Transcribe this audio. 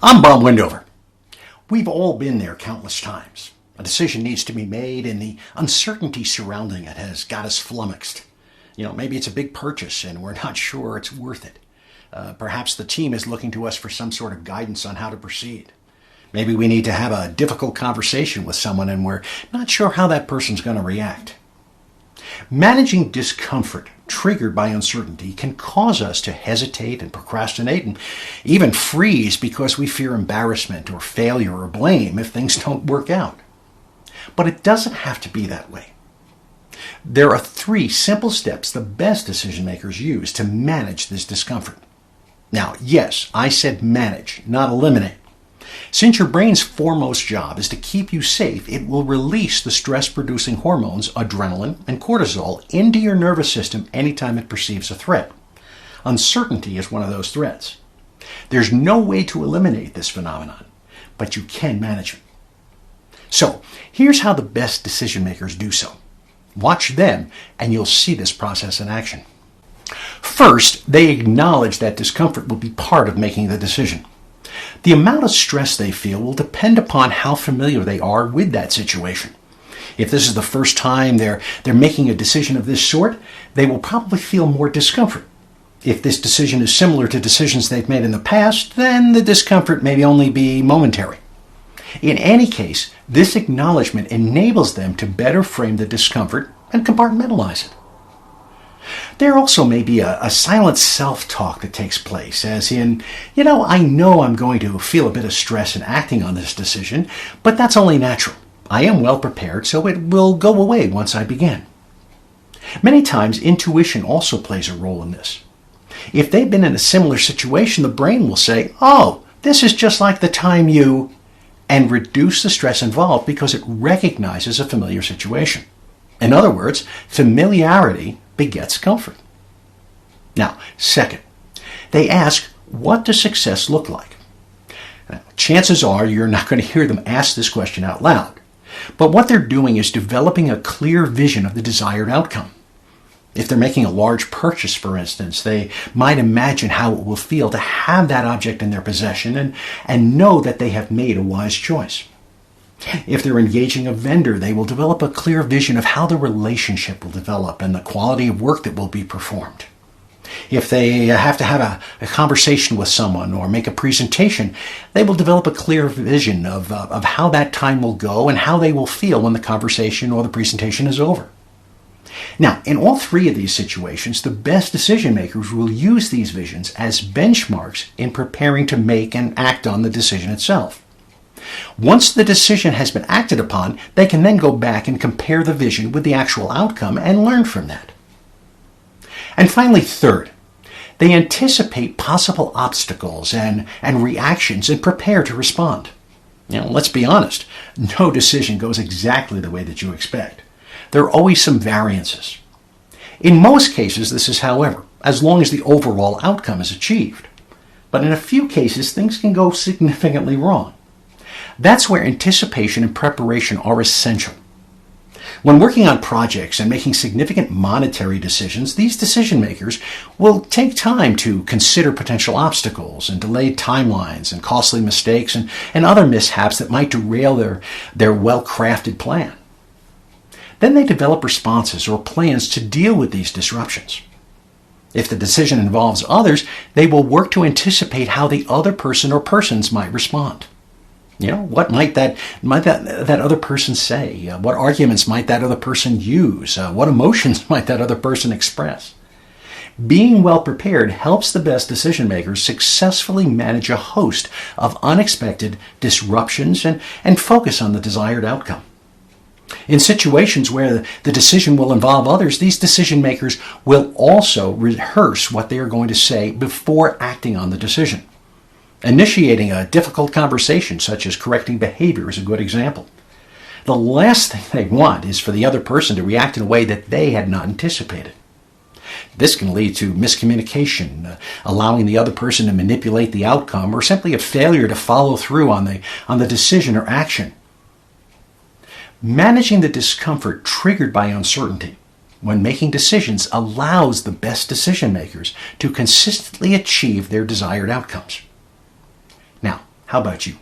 I'm Bob Wendover. We've all been there countless times. A decision needs to be made and the uncertainty surrounding it has got us flummoxed. Maybe it's a big purchase and we're not sure it's worth it. Perhaps the team is looking to us for some sort of guidance on how to proceed. Maybe we need to have a difficult conversation with someone and we're not sure how that person's going to react. Managing discomfort triggered by uncertainty can cause us to hesitate and procrastinate and even freeze because we fear embarrassment or failure or blame if things don't work out. But it doesn't have to be that way. There are 3 simple steps the best decision makers use to manage this discomfort. Now, yes, I said manage, not eliminate. Since your brain's foremost job is to keep you safe, it will release the stress-producing hormones adrenaline and cortisol into your nervous system anytime it perceives a threat. Uncertainty is one of those threats. There's no way to eliminate this phenomenon, but you can manage it. So, here's how the best decision makers do so. Watch them, and you'll see this process in action. First, they acknowledge that discomfort will be part of making the decision. The amount of stress they feel will depend upon how familiar they are with that situation. If this is the first time they're making a decision of this sort, they will probably feel more discomfort. If this decision is similar to decisions they've made in the past, then the discomfort may only be momentary. In any case, this acknowledgement enables them to better frame the discomfort and compartmentalize it. There also may be a silent self-talk that takes place, as in, I know I'm going to feel a bit of stress in acting on this decision, but that's only natural. I am well prepared, so it will go away once I begin. Many times, intuition also plays a role in this. If they've been in a similar situation, the brain will say, oh, this is just like the time you, and reduce the stress involved because it recognizes a familiar situation. In other words, familiarity begets comfort. Now, second, they ask, what does success look like? Now, chances are you're not going to hear them ask this question out loud, but what they're doing is developing a clear vision of the desired outcome. If they're making a large purchase, for instance, they might imagine how it will feel to have that object in their possession and know that they have made a wise choice. If they're engaging a vendor, they will develop a clear vision of how the relationship will develop and the quality of work that will be performed. If they have to have a conversation with someone or make a presentation, they will develop a clear vision of how that time will go and how they will feel when the conversation or the presentation is over. Now, in all 3 of these situations, the best decision makers will use these visions as benchmarks in preparing to make and act on the decision itself. Once the decision has been acted upon, they can then go back and compare the vision with the actual outcome and learn from that. And finally, third, they anticipate possible obstacles and reactions and prepare to respond. Let's be honest, no decision goes exactly the way that you expect. There are always some variances. In most cases, this is, however, as long as the overall outcome is achieved. But in a few cases, things can go significantly wrong. That's where anticipation and preparation are essential. When working on projects and making significant monetary decisions, these decision makers will take time to consider potential obstacles and delayed timelines and costly mistakes and other mishaps that might derail their well-crafted plan. Then they develop responses or plans to deal with these disruptions. If the decision involves others, they will work to anticipate how the other person or persons might respond. What might that other person say? What arguments might that other person use? What emotions might that other person express? Being well prepared helps the best decision makers successfully manage a host of unexpected disruptions and focus on the desired outcome. In situations where the decision will involve others, these decision makers will also rehearse what they are going to say before acting on the decision. Initiating a difficult conversation, such as correcting behavior, is a good example. The last thing they want is for the other person to react in a way that they had not anticipated. This can lead to miscommunication, allowing the other person to manipulate the outcome, or simply a failure to follow through on the decision or action. Managing the discomfort triggered by uncertainty when making decisions allows the best decision makers to consistently achieve their desired outcomes. Now, How about you?